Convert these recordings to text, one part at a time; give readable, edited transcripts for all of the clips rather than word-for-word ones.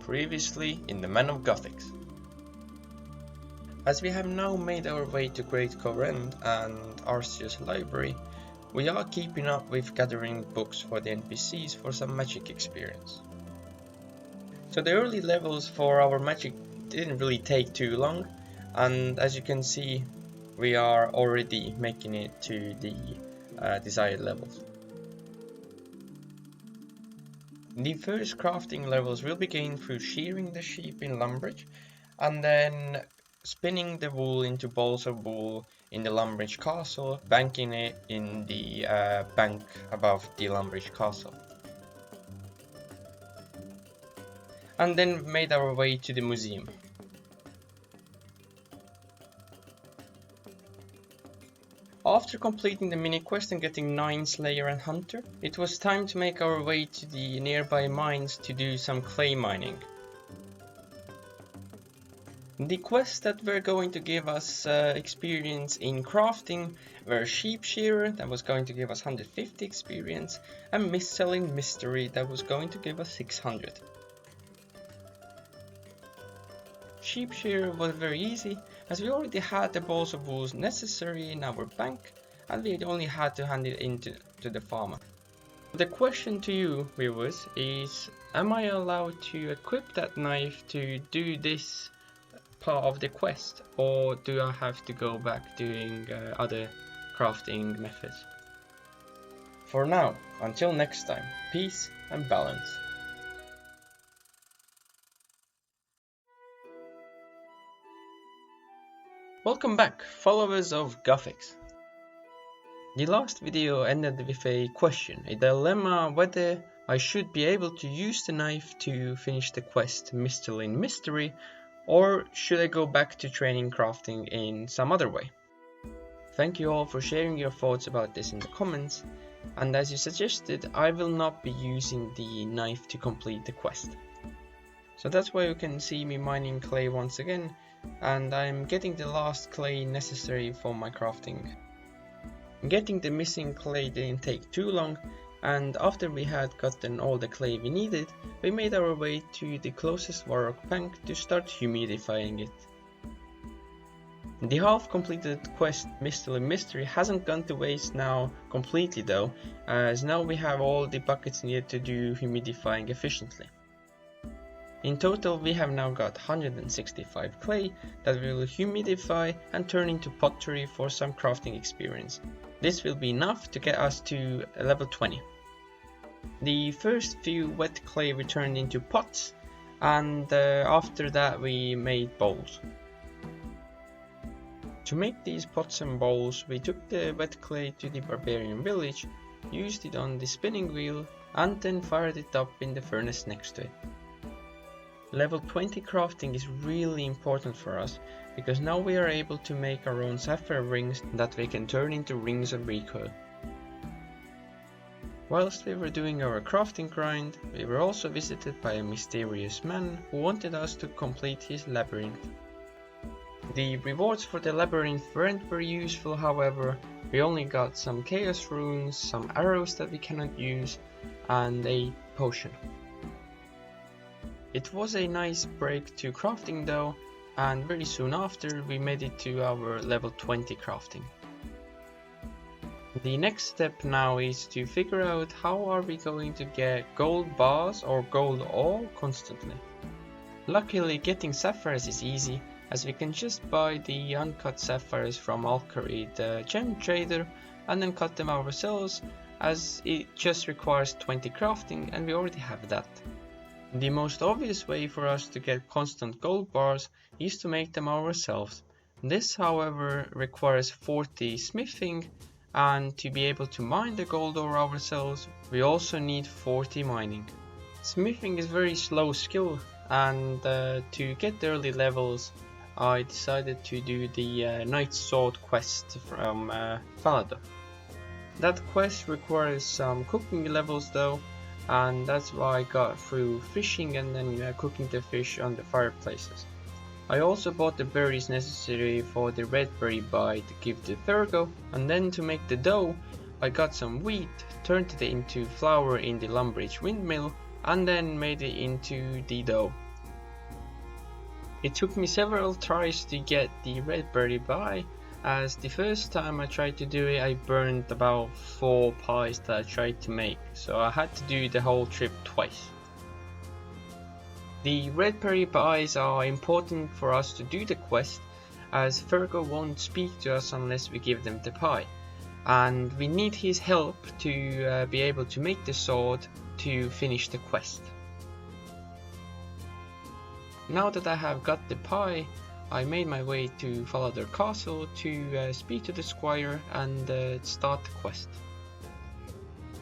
previously in the Man of Guthix. As we have now made our way to Great Corrend and Arceus Library, we are keeping up with gathering books for the NPCs for some magic experience. So the early levels for our magic didn't really take too long, and as you can see, we are already making it to the desired levels. The first crafting levels will be gained through shearing the sheep in Lumbridge and then spinning the wool into balls of wool in the Lumbridge castle, banking it in the bank above the Lumbridge castle. And then made our way to the museum. After completing the mini quest and getting 9 Slayer and Hunter, it was time to make our way to the nearby mines to do some clay mining. The quests that were going to give us experience in crafting were Sheep Shearer, that was going to give us 150 experience, and Mist-Selling Mystery, that was going to give us 600. Sheep Shearer was very easy, as we already had the balls of wool necessary in our bank, and we only had to hand it in to the farmer. The question to you, viewers, is: am I allowed to equip that knife to do this part of the quest, or do I have to go back doing other crafting methods? For now, until next time, peace and balance. Welcome back, followers of Guthix. The last video ended with a question, a dilemma whether I should be able to use the knife to finish the quest Mist-Selling Mystery, or should I go back to training crafting in some other way? Thank you all for sharing your thoughts about this in the comments, and as you suggested, I will not be using the knife to complete the quest. So that's why you can see me mining clay once again, and I'm getting the last clay necessary for my crafting. Getting the missing clay didn't take too long, and after we had gotten all the clay we needed, we made our way to the closest Varrock bank to start humidifying it. The half completed quest Mist-Selling Mystery hasn't gone to waste now completely though, as now we have all the buckets needed to do humidifying efficiently. In total we have now got 165 clay that we will humidify and turn into pottery for some crafting experience. This will be enough to get us to level 20. The first few wet clay we turned into pots, and after that we made bowls. To make these pots and bowls, we took the wet clay to the barbarian village, used it on the spinning wheel, and then fired it up in the furnace next to it. Level 20 crafting is really important for us, because now we are able to make our own sapphire rings that we can turn into rings of recoil. Whilst we were doing our crafting grind, we were also visited by a mysterious man who wanted us to complete his labyrinth. The rewards for the labyrinth weren't very useful, however. We only got some chaos runes, some arrows that we cannot use, and a potion. It was a nice break to crafting though, and very soon after we made it to our level 20 crafting. The next step now is to figure out how are we going to get gold bars or gold ore constantly. Luckily getting sapphires is easy, as we can just buy the uncut sapphires from Alkari, the gem trader, and then cut them ourselves, as it just requires 20 crafting and we already have that. The most obvious way for us to get constant gold bars is to make them ourselves. This, however, requires 40 smithing, and to be able to mine the gold ore ourselves, we also need 40 mining. Smithing is very slow skill, and to get the early levels, I decided to do the Knight's Sword quest from Falador. That quest requires some cooking levels though, and that's why I got through fishing and then cooking the fish on the fireplaces. I also bought the berries necessary for the red berry bite to give to Thurgo, and then to make the dough I got some wheat, turned it into flour in the Lumbridge windmill, and then made it into the dough. It took me several tries to get the red berry pie, as the first time I tried to do it I burned about 4 pies that I tried to make, so I had to do the whole trip twice. The red berry pies are important for us to do the quest, as Fergo won't speak to us unless we give them the pie, and we need his help to be able to make the sword to finish the quest. Now that I have got the pie, I made my way to follow their castle to speak to the squire and start the quest.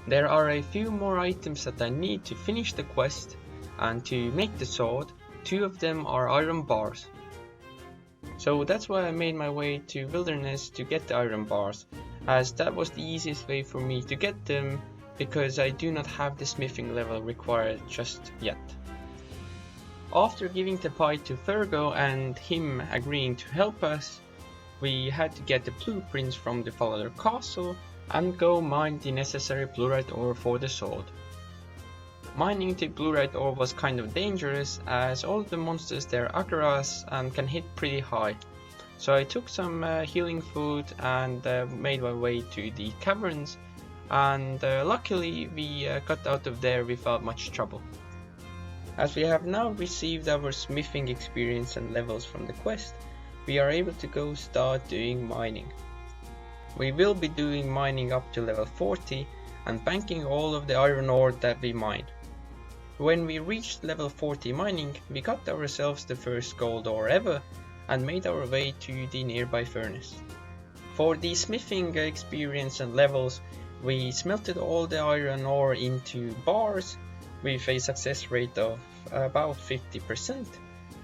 There are a few more items that I need to finish the quest, and to make the sword, 2 of them are iron bars. So that's why I made my way to Wilderness to get the iron bars, as that was the easiest way for me to get them, because I do not have the smithing level required just yet. After giving the pie to Fergo and him agreeing to help us, we had to get the blueprints from the Follower Castle and go mine the necessary blurite ore for the sword. Mining the blurite ore was kind of dangerous, as all the monsters there aggro us and can hit pretty high. So I took some healing food and made my way to the caverns, and luckily we got out of there without much trouble. As we have now received our smithing experience and levels from the quest, we are able to go start doing mining. We will be doing mining up to level 40 and banking all of the iron ore that we mine. When we reached level 40 mining, we got ourselves the first gold ore ever and made our way to the nearby furnace. For the smithing experience and levels, we smelted all the iron ore into bars with a success rate of about 50%,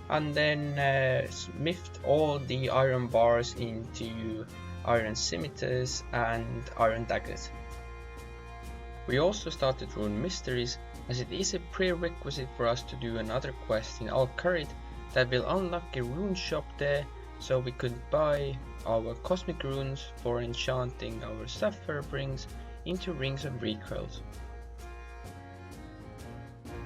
and then smithed all the iron bars into iron scimitars and iron daggers. We also started Rune Mysteries, as it is a prerequisite for us to do another quest in Al-Kharid that will unlock a rune shop there, so we could buy our cosmic runes for enchanting our sapphire rings into rings of recoils.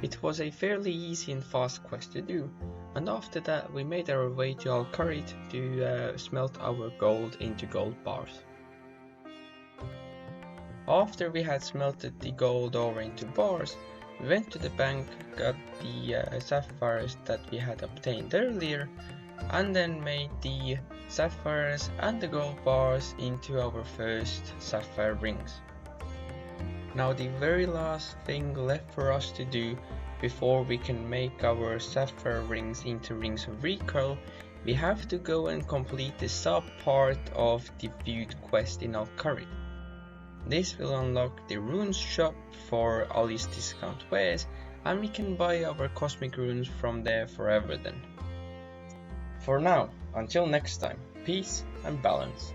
It was a fairly easy and fast quest to do, and after that we made our way to Al-Kharid to smelt our gold into gold bars. After we had smelted the gold ore into bars, we went to the bank, got the sapphires that we had obtained earlier, and then made the sapphires and the gold bars into our first sapphire rings. Now the very last thing left for us to do before we can make our sapphire rings into rings of recoil, we have to go and complete the sub part of the viewed quest in Al-Kharid. This will unlock the runes shop for Ali's discount wares, and we can buy our cosmic runes from there forever then. For now, until next time, peace and balance.